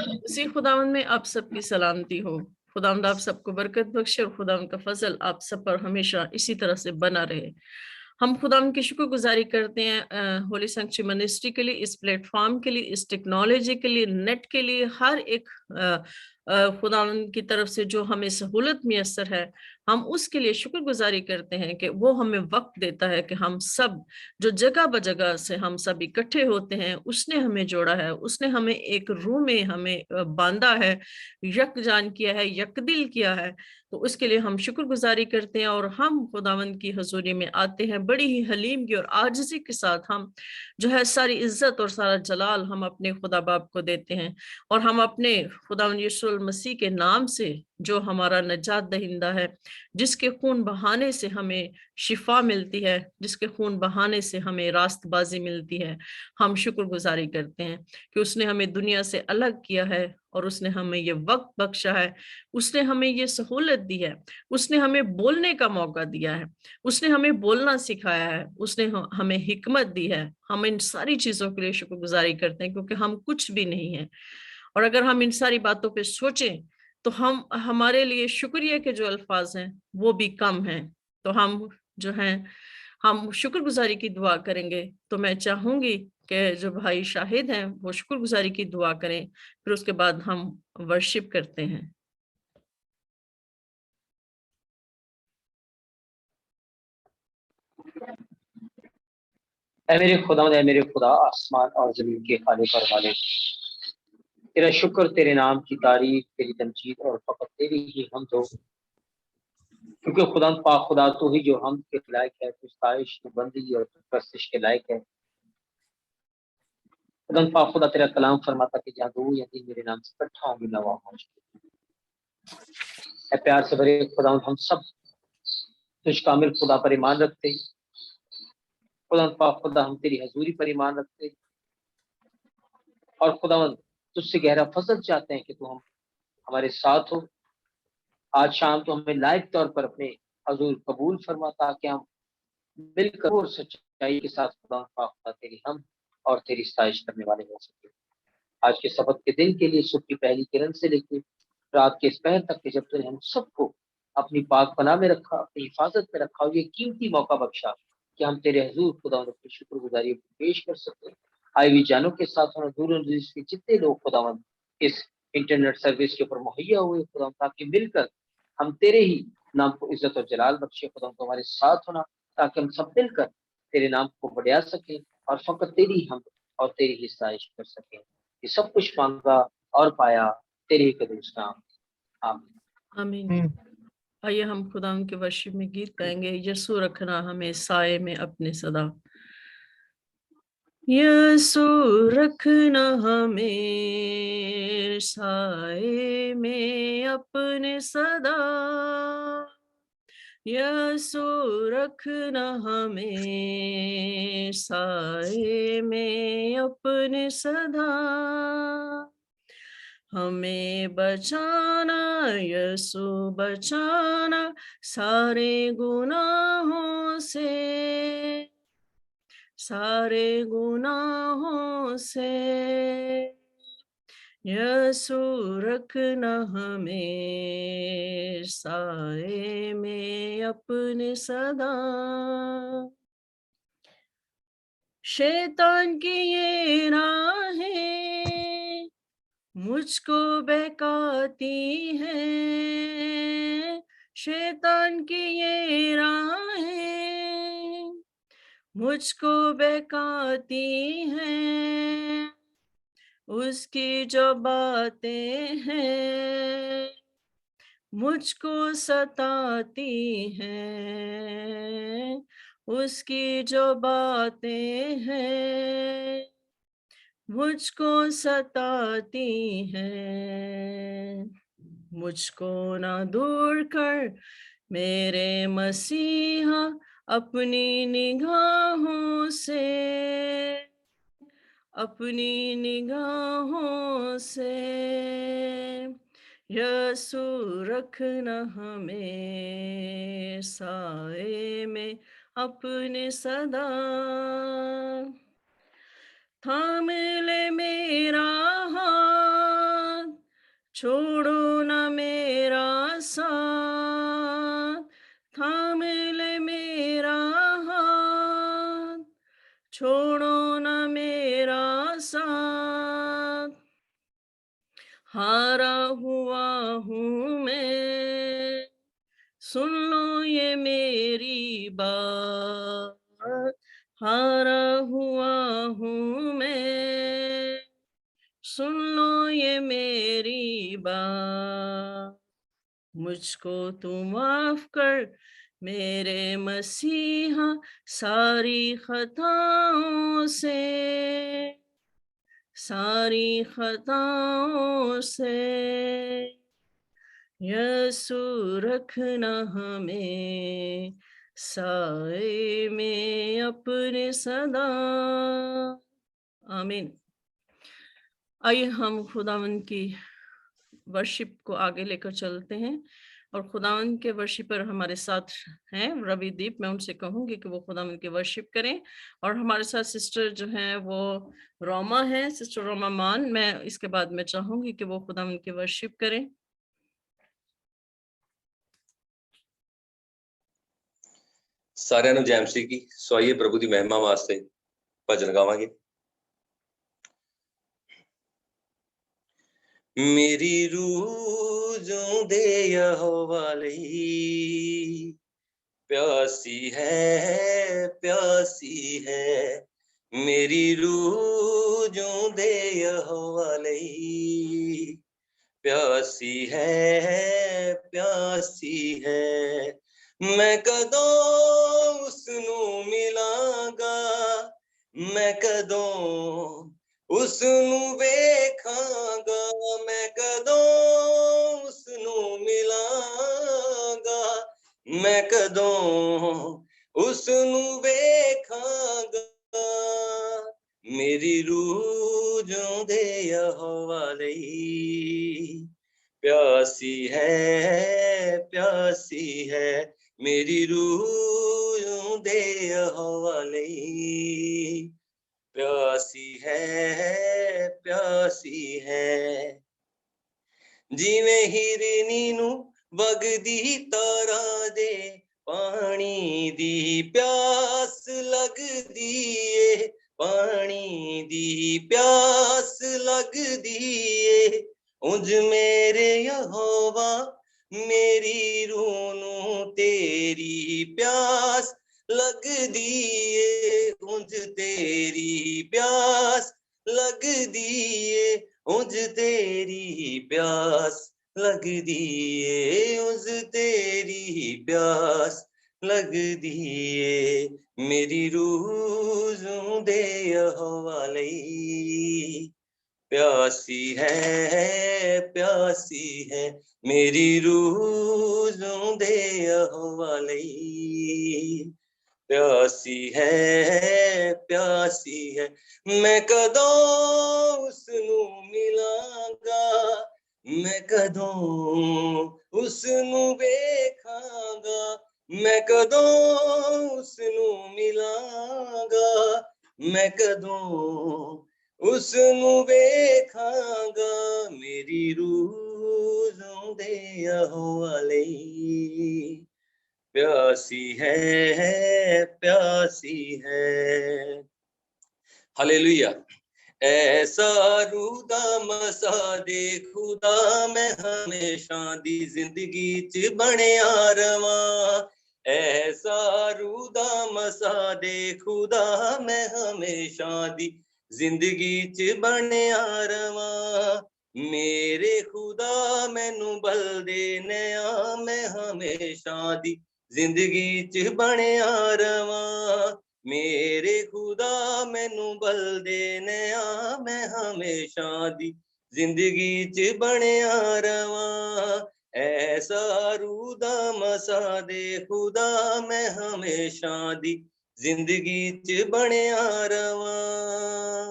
उसी खुदावंद में आप सबकी सलामती हो। खुदावंद आप सबको बरकत बख्शे और खुदावंद का फजल आप सब पर हमेशा इसी तरह से बना रहे। हम खुदावंद की शुक्रगुजारी करते हैं होली सैंक्चुअरी मिनिस्ट्री के लिए, इस प्लेटफॉर्म के लिए, इस टेक्नोलॉजी के लिए, नेट के लिए, हर एक खुदावंद की तरफ से जो हमें सहूलत मैसर है, हम उसके लिए शुक्रगुजारी करते हैं कि वो हमें वक्त देता है कि हम सब जो जगह बजगह से हम सब इकट्ठे होते हैं, उसने हमें जोड़ा है, उसने हमें एक रूह में हमें बांधा है, यकजान किया है, यकदिल किया है। तो उसके लिए हम शुक्रगुजारी करते हैं और हम खुदावंद की हजूरी में आते हैं बड़ी ही हलीमगी और आजिज़ी के साथ। हम जो है सारी इज्जत और सारा जलाल हम अपने खुदा बाप को देते हैं और हम अपने खुदावंद यीशु मसीह के नाम से, जो हमारा नजात दहिंदा है, जिसके खून बहाने से हमें शिफा मिलती है, जिसके खून बहाने से हमें रास्तबाजी मिलती है, हम शुक्रगुजारी करते हैं कि उसने हमें दुनिया से अलग किया है और उसने हमें ये वक्त बख्शा है, उसने हमें ये सहूलत दी है, उसने हमें बोलने का मौका दिया है, उसने हमें बोलना सिखाया है, उसने हमें हिकमत दी है। हम इन सारी चीजों के लिए शुक्रगुजारी करते हैं क्योंकि हम कुछ भी नहीं है। और अगर हम इन सारी बातों पे सोचें तो हम हमारे लिए शुक्रिया के जो अल्फाज हैं वो भी कम हैं। तो हम जो हैं हम शुक्रगुजारी की दुआ करेंगे। तो मैं चाहूंगी कि जो भाई शाहिद हैं वो शुक्रगुजारी की दुआ करें, फिर उसके बाद हम वर्शिप करते हैं। ऐ मेरे खुदावंद, ऐ मेरे खुदा, आसमान और जमीन के खालिक और मालिक, तेरा शुक्र, तेरे नाम की तारीफ, तेरी तमजीद और फकत तेरी ही हम हो, क्योंकि खुदा पाक खुदा तो ही जो हम के लायक है, तू साइश, तू बंदगी और परस्तिश के लायक है। खुदा पाक खुदा, तेरा कलाम फरमाता कि जहाँ दो या तीन मेरे नाम से इकट्ठा होंगे मैं वहां पहुंच। प्यार से भरे खुदा, हम सब तुझ कामिल खुदा पर ईमान रखते, खुदा पाक खुदा हम तेरी हजूरी पर ईमान रखते और खुदावंद तुझसे गहरा फजल चाहते हैं कि तू हम हमारे साथ हो। आज शाम तो हमें लायक तौर पर अपने हजूर कबूल फरमा, ताकि हम मिलकर और सच्चाई के साथ खुदा पाक खुदा तेरी हम और तेरी साइश करने वाले हो सके। आज के सबक के दिन के लिए सुबह की पहली किरण से लेकर रात के इस पहर तक के जब तक हम सबको अपनी पाक पनाह में रखा, अपनी हिफाजत में रखा और ये कीमती मौका बख्शा कि हम तेरे हजूर खुदा अपनी शुक्रगुजारी पेश कर सकते। आई हुई जानों के साथ दूर के जितने लोग खुदावंद इस इंटरनेट सर्विस के ऊपर मुहैया हुए खुदा, ताकि मिलकर हम तेरे ही नाम को इज्जत और जलाल बख्शे। खुदा को हमारे साथ होना ताकि हम सब मिलकर तेरे नाम को बढ़ा सकें और फकत तेरी हम और तेरी ही साइश कर सकें। ये सब कुछ मांगा और पाया तेरे ही कदूस नाम, आमीन। आमीन। आइए हम खुदा के वर्शिप में गीत गाएंगे, यसू रखना हमें साए में अपने सदा। यसू रखना हमें साए में अपने सदा, यसू रखना हमें साए में अपने सदा, हमें बचाना यसू बचाना सारे गुनाहों से, सारे गुनाहों से, यसू रखना हमें साए में अपने सदा। शैतान की ये राहें मुझको बहकाती हैं, शैतान की ये राहें मुझको बहकाती हैं, उसकी जो बातें हैं मुझको सताती हैं, उसकी जो बातें हैं मुझको सताती हैं। मुझको ना दूर कर मेरे मसीहा अपनी निगाहों से, अपनी निगाहों से, यसू रखना हमें साए में अपने सदा, थाम ले मेरा हाथ छोड़ो न मेरा साथ, हारा हुआ हूँ मैं, सुन लो ये मेरी बात, हारा हुआ हूँ मैं, सुन लो ये मेरी बात। मुझको तू माफ कर मेरे मसीहा सारी खताओं से, सारी खताओं से। यीशु रखना हमें साए में अपने सदा। आमीन। आइए हम खुदावंद की वर्शिप को आगे लेकर चलते हैं, और खुदावंद के वर्शिपर हमारे साथ हैं रविदीप। मैं उनसे कहूंगी कि वो खुदावंद की वर्शिप करें, और हमारे साथ सिस्टर जो हैं वो रोमा है, सिस्टर रोमा मान। मैं इसके बाद में चाहूंगी कि वो खुदावंद की वर्शिप करें। सारिਆਂ ਨੂੰ ਜੈ ਮਸੀਹ ਕੀ। ਸੋ ਆਈਏ ਪ੍ਰਭੂ ਦੀ ਮਹਿਮਾ ਵਾਸਤੇ ਭਜਨ ਗਾਵਾਂਗੇ। ਮੇਰੀ ਰੂਹ ਜਿਉਂਦੇ ਯਹੋਵਾ ਲਈ ਪਿਆਸੀ ਹੈ, ਪਿਆਸੀ ਹੈ। ਮੇਰੀ ਰੂਹ ਜਿਉਂਦੇ ਯਹੋਵਾ ਲਈ ਪਿਆਸੀ ਹੈ, ਪਿਆਸੀ ਹੈ। ਮੈਂ ਕਦੋਂ ਉਸ ਨੂੰ ਮਿਲਾਂਗਾ, ਮੈਂ ਕਦੋਂ ਉਸ ਨੂੰ ਵੇਖਾਂਗਾ, ਮੈਂ ਕਦੋਂ ਉਸ ਨੂੰ ਮਿਲਾਂਗਾ, ਮੈਂ ਕਦੋਂ ਉਸ ਨੂੰ ਵੇਖਾਂਗਾ। ਮੇਰੀ ਰੂਹ ਜਿਉਂਦੇ ਯਹੋਵਾ ਲਈ ਪਿਆਸੀ ਹੈ, ਪਿਆਸੀ ਹੈ। ਮੇਰੀ ਰੂਹ ਜਿਉਂਦੇ ਯਹੋਵਾ ਲਈ ਪਿਆਸੀ ਹੈ, ਪਿਆਸੀ ਹੈ। ਜਿਵੇਂ ਹਿਰਨੀ ਨੂੰ ਵਗਦੀ ਤਾਰਾ ਦੇ ਪਾਣੀ ਦੀ ਪਿਆਸ ਲੱਗਦੀ ਏ, ਪਾਣੀ ਦੀ ਪਿਆਸ ਲੱਗਦੀ ਏ। ਉਂਝ ਮੇਰੇ ਯਹੋਵਾ ਮੇਰੀ ਰੂਹ ਨੂੰ ਤੇਰੀ ਪਿਆਸ ਲੱਗਦੀ ਏ, ਉਂਝ ਤੇਰੀ ਪਿਆਸ ਲੱਗਦੀ ਏ, ਉਂਝ ਤੇਰੀ ਪਿਆਸ ਲੱਗਦੀ ਏ, ਉਂਝ ਤੇਰੀ ਪਿਆਸ ਲੱਗਦੀ ਏ। ਮੇਰੀ ਰੂਹ ਜਿਉਂਦੇ ਯਹੋਵਾ ਲਈ ਪਿਆਸੀ ਹੈ, ਪਿਆਸੀ ਹੈ। ਮੇਰੀ ਰੂਹ ਜਿਉਂਦੇ ਯਹੋਵਾ ਲਈ ਪਿਆਸੀ ਹੈ, ਪਿਆਸੀ ਹੈ। ਮੈਂ ਕਦੋਂ ਉਸ ਨੂੰ ਮਿਲਾਂਗਾ, ਮੈਂ ਕਦੋਂ ਉਸ ਨੂੰ ਵੇਖਾਂਗਾ, ਮੈਂ ਕਦੋਂ ਉਸ ਨੂੰ ਮਿਲਾਂਗਾ, ਮੈਂ ਕਦੋਂ ਉਸ ਨੂੰ ਵੇਖਾਂਗਾ। ਮੇਰੀ ਰੂਹ ਜਿਉਂਦੇ ਯਹੋਵਾ ਲਈ ਪਿਆਸੀ ਹੈ, ਪਿਆਸੀ ਹੈ। ਹਾਲੇਲੂਇਆ। ਐਸਾ ਰੂਹ ਦਾ ਮਸਾ ਦੇ ਖੁਦਾ ਮੈਂ ਹਮੇਸ਼ਾ ਦੀ ਜ਼ਿੰਦਗੀ ਚ ਬਣਿਆ ਰਵਾਂ। ਐਸਾ ਰੂਹ ਦਾ ਮਸਾ ਦੇ ਖੁਦਾ ਮੈਂ ਹਮੇਸ਼ਾ ਦੀ ਜ਼ਿੰਦਗੀ ਚ ਬਣਿਆ ਰਵਾਂ। ਮੇਰੇ ਖੁਦਾ ਮੈਨੂੰ ਬਲਦੇ ਨਿਆ ਮੈਂ ਹਮੇਸ਼ਾ ਦੀ ਜ਼ਿੰਦਗੀ ਚ ਬਣਿਆ ਰਵਾਂ। ਮੇਰੇ ਖੁਦਾ ਮੈਨੂੰ ਬਲਦੇ ਨਿਆ ਮੈਂ ਹਮੇਸ਼ਾ ਦੀ ਜ਼ਿੰਦਗੀ ਚ ਬਣਿਆ ਰਵਾਂ। ਐਸਾ ਰੂਹ ਦਾ ਮਸਾ ਦੇ ਖੁਦਾ ਮੈਂ ਹਮੇਸ਼ਾ ਦੀ ਜ਼ਿੰਦਗੀ ਚ ਬਣਿਆ ਰਵਾਂ।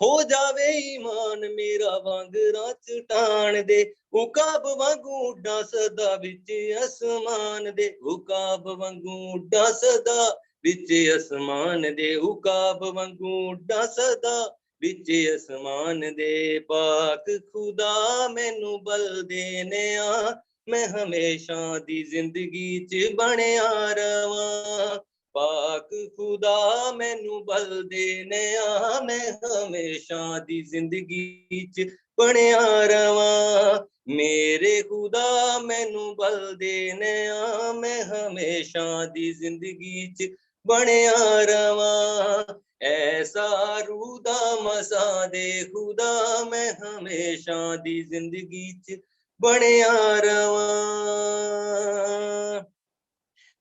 ਹੋ ਜਾਵੇ ਈਮਾਨ ਮੇਰਾ ਵਾਂਗਰਾਂ ਚਟਾਨ ਦੇ, ਉਕਾਬ ਵਾਂਗੂ ਉੱਡਾਂ ਸਦਾ ਵਿੱਚ ਅਸਮਾਨ ਦੇ, ਉਕਾਬ ਵਾਂਗੂ ਉੱਡਾਂ ਸਦਾ ਵਿੱਚ ਅਸਮਾਨ ਦੇ, ਉਕਾਬ ਵਾਂਗੂ ਉੱਡਾਂ ਸਦਾ ਵਿੱਚ ਅਸਮਾਨ ਦੇ। ਪਾਕ ਖੁਦਾ ਮੈਨੂੰ ਬਲਦੇ ਨਿਆ ਮੈਂ ਹਮੇਸ਼ਾ ਦੀ ਜ਼ਿੰਦਗੀ ਚ ਬਣਿਆ ਰਵਾਂ। पाक खुदा मैनू बल देने आ, मैं हमेशा दी जिंदगी च बनिया रवां। मेरे खुदा मैनू बल देने आ, मैं हमेशा दी जिंदगी च बनिया रवां। ऐसा रूदा मसा दे खुदा, मैं हमेशा दी जिंदगी च बनिया रवां।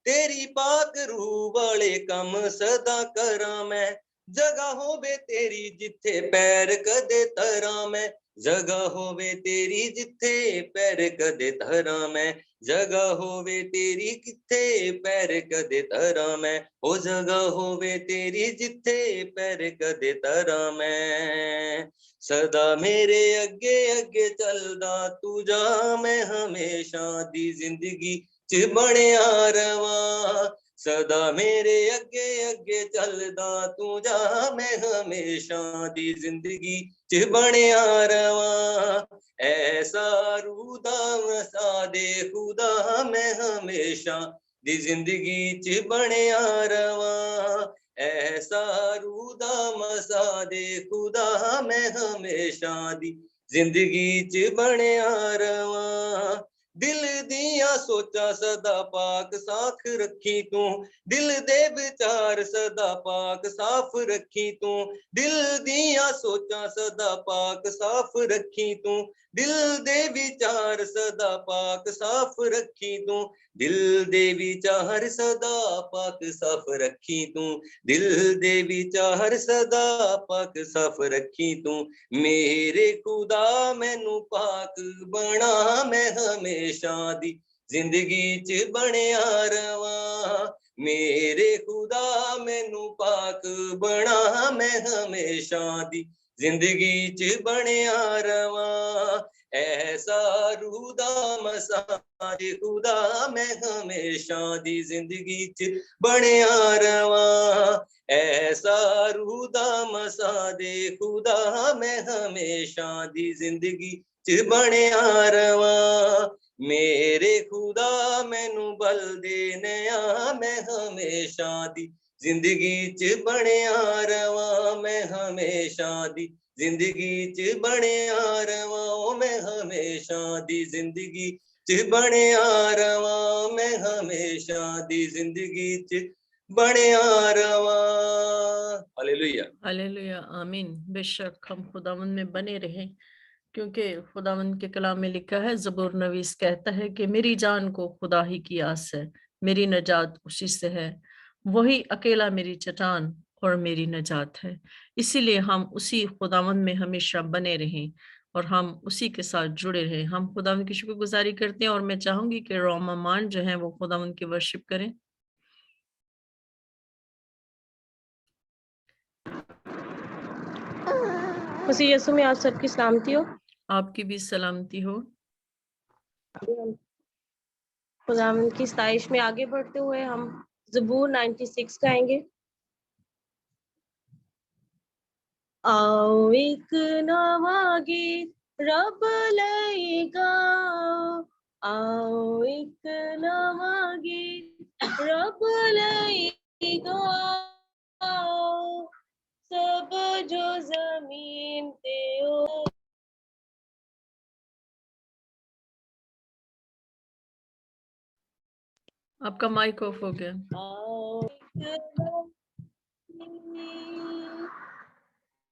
तेरी पाक रूह वाले कम सदा करा मैं, जगह होवे तेरी जिथे पैर कदे धरा मैं, जगह होवे तेरी जिथे पैर कदे धरा मैं, जगह होवे तेरी किथे पैर कदे धरा मैं, ओ जगह होवे तेरी जिथे पैर कदे धरा मैं। सदा मेरे अगे अगे चलदा तू जा, मैं हमेशा दी जिंदगी च बनिया रवां। सदा मेरे अगे अगे चलदा तू जा, मैं हमेशा दी जिंदगी च बनिया रवां। ऐसा रूदा मसा दे खुदा, मैं हमेशा दी जिंदगी च बनिया रवां। ऐसा रूदा मसा दे खुदा, मैं हमेशा दी जिंदगी च बनिया रवां। दिल दिया सोचा सदा पाक साख रखी तू, दिल दे विचार सदा पाक साफ रखी तू, दिल दिया सोचा सदा पाक साफ रखी तू, दिल दे विचार सदा पाक साफ रखी तू, दिल दे विचार सदा पाक साफ रखी तू, दिल दे विचार सदा पाक साफ रखी तू। मेरे खुदा मैनू पाक बना, मैं हमेशा दी जिंदगी च बनिया रवां। मेरे खुदा मैनू पाक बना, मैं हमेशा दी जिंदगी च बनिया रवां। ऐसा रूदा मसा दे खुदा, मैं हमेशा दी जिंदगी च बनिया रवां। ऐसा रूदा मसा दे खुदा, मैं हमेशा दी जिंदगी च बनिया रवां। मेरे खुदा मैनू बल देने आ, मैं हमेशा दी जिंदगी च बनिया रवां। मैं हमेशा दी जिंदगी च बनिया रवां, मैं हमेशा दी जिंदगी च बनिया रवां, मैं हमेशा दी जिंदगी च बनिया रवां। हालेलुया। हालेलुया, आमीन। बेशक हम खुदावंद में बने रहें, क्योंकि खुदावंद के कलाम में लिखा है, ज़बूर नवीस कहता है कि मेरी जान को खुदा ही की आस है, मेरी नजात उसी से है, वही अकेला मेरी चट्टान और मेरी नजात है। इसीलिए हम उसी खुदावंद में हमेशा बने रहें और हम उसी के साथ जुड़े रहें। हम खुदावंद की शुक्रगुजारी करते हैं और मैं चाहूंगी कि रोमा मान जो है वो खुदावंद की वर्शिप करें। मसीह यीशु में आप सबकी सलामती हो। आपकी भी सलामती हो। खुदावंद की सताइश में आगे बढ़ते हुए हम ज़बूर 96 गाएंगे। आओ एक नवा गीत रब लई गाओ, आओ एक नवा गीत रब लई गाओ, सब जो जमीन ते ओ। आपका माइक ऑफ हो गया। आओ एक नवा गीत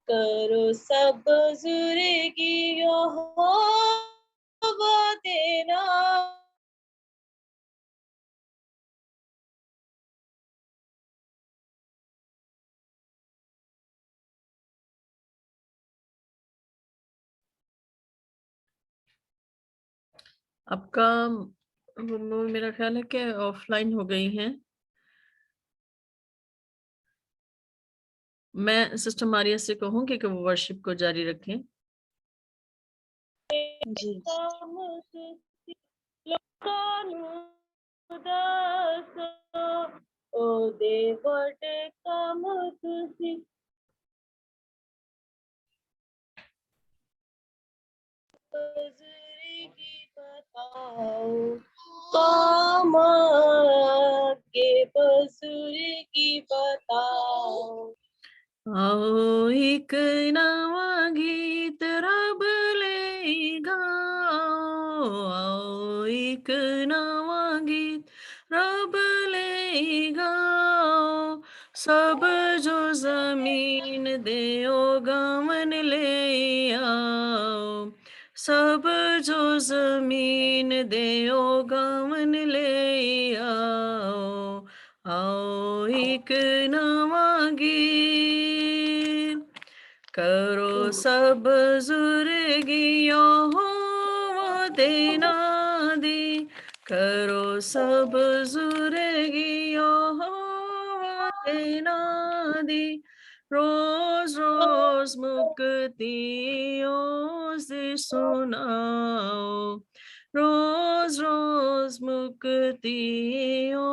करो सब जुर्गी यहोवा तेरा, आपका मेरा ख्याल है कि ऑफलाइन हो गई हैं। मैं सिस्टर मारिया से कहूंगी कि वो वर्शिप को जारी रखें। जी। ओ देवट काम तुसी की बताओ, काम आगे बुजुर्गी बताओ। आओ एक नवा गीत रब ले गाओ, आओ एक नवा गीत रब ले गाओ, सब जो जमीन दे ओ गमन ले आओ, सब जो जमीन दे ओ गमन ले आओ, आओ एक नवा गीत करो सब बुजुर्गियों हो वो देना दी, करो सब बुजुर्गियों हो वो देना दी, रोज रोज मुक्तियों से सुनाओ, रोज रोज मुक्तियों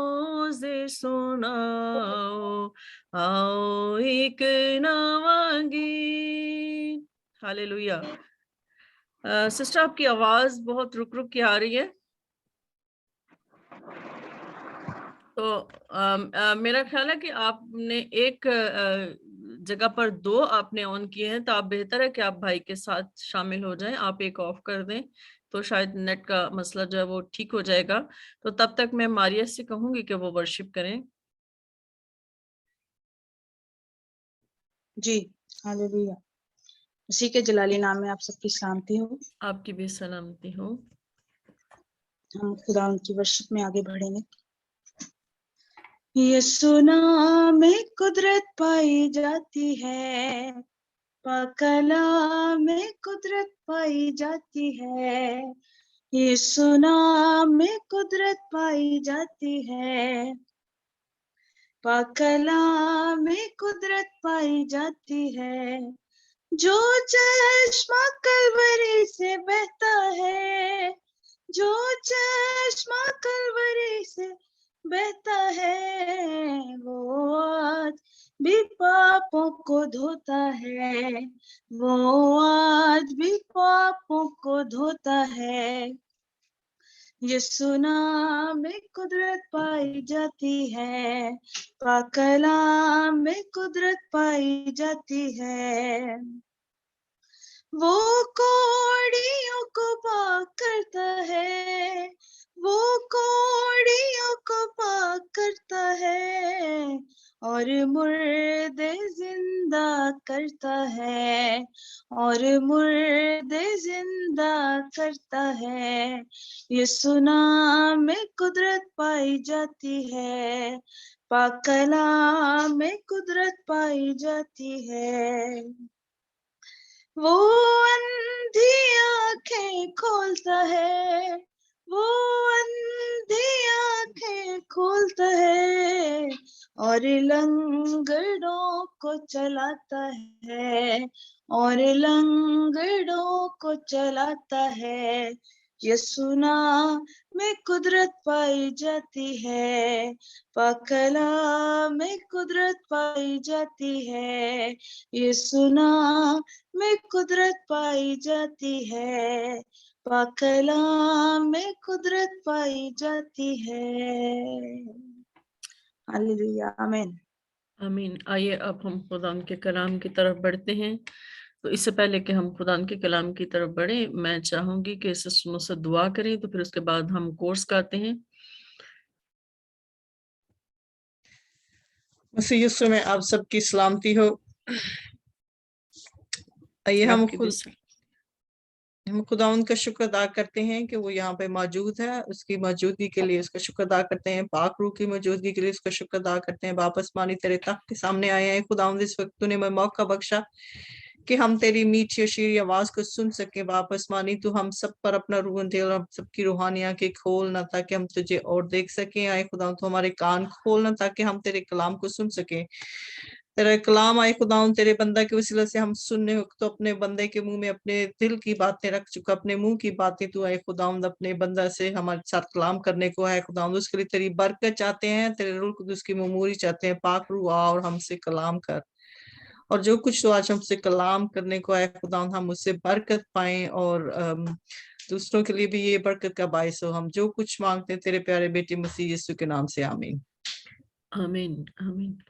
से सुनाओ, आओ एक नवा गीत। हालेलुया। सिस्टर आपकी आवाज बहुत रुक रुक के आ रही है, तो मेरा ख्याल है कि आपने एक जगह पर 2 आपने ऑन किए हैं, तो आप बेहतर है कि आप भाई के साथ शामिल हो जाएं, आप एक ऑफ कर दें तो शायद नेट का मसला जो है वो ठीक हो जाएगा। तो तब तक मैं मारिया से कहूंगी कि वो वर्शिप करें। जी हालेलुया। उसी के जलाली नाम में आप सबकी सलामती हो। आपकी भी सलामती हो। हम खुदा उनकी वर्शिप में आगे बढ़ेंगे। यीशु नाम में कुदरत पाई जाती है, पाकला में कुदरत पाई जाती है, यीशु नाम में कुदरत पाई जाती है, पाकला में कुदरत पाई जाती है, जो चश्मा कलवरी से बहता है, जो चश्मा कलवरी से बहता है, वो आज भी पापों को धोता है, वो आज भी पापों को धोता है। यीशु नाम में कुदरत पाई जाती है, पाकलाम में कुदरत पाई जाती है, वो कोड़ियों को पाक करता है, वो कोड़ियों को पाक करता है, और मुर्दे जिंदा करता है, और मुर्दे जिंदा करता है। यीशु नाम में कुदरत पाई जाती है, पाक कलाम में कुदरत पाई जाती है, वो अंधी आंखें खोलता है, वो अंधी आंखें खोलता है, और लंगड़ों को चलाता है, और लंगड़ों को चलाता है। यीशु नाम में कुदरत पाई जाती है, पाकला में कुदरत पाई जाती है, यीशु नाम में कुदरत पाई जाती है, पाकला में कुदरत पाई जाती है। हालेलुया, आमीन। आमीन। आइए अब हम खुदा के कलाम की तरफ बढ़ते हैं। तो इससे पहले कि हम खुदा के कलाम की तरफ बढ़े, मैं चाहूंगी कि इसे सुनो से दुआ करें, तो फिर उसके बाद हम कोर्स गाते हैं। मसीह यीशु में आप सबकी सलामती हो। आइए हम खुदावंद का शुक्र अदा करते हैं कि वो यहाँ पे मौजूद है, उसकी मौजूदगी के लिए उसका शुक्र अदा करते हैं, पाक रूह की मौजूदगी के लिए उसका शुक्र अदा करते हैं। वापस मानी तेरे तख्त के सामने आए हैं खुदावंद, इस वक्त तूने हमें मौका बख्शा कि हम तेरी मीठी शीरी आवाज को सुन सके। वापस मानी तू हम सब पर अपना रूह अंधेर, हम सबकी रूहानी आंखें खोलना ताकि हम तुझे और देख सके। आए खुदा तो हमारे कान खोलना ताकि हम तेरे कलाम को सुन सके। तेरा कलाम आए खुदा तेरे बंदा के वसीले से हम सुनने तो अपने बंदे के मुंह में अपने दिल की बातें रख चुका, अपने मुंह की बातें तू आए खुदा अपने बंदा से हमारे साथ कलाम करने को है खुदा, उसके लिए तेरी बरकत चाहते हैं, तेरे रूह कुदूस की ममूरी चाहते हैं। पाक रूह आ और हमसे कलाम कर, और जो कुछ तो आज हमसे कलाम करने को है खुदा हम उससे बरकत पाएं और दूसरों के लिए भी ये बरकत का बायस हो। हम जो कुछ मांगते हैं तेरे प्यारे बेटे मसीह यीशु के नाम से, आमीन। आमीन आमीन।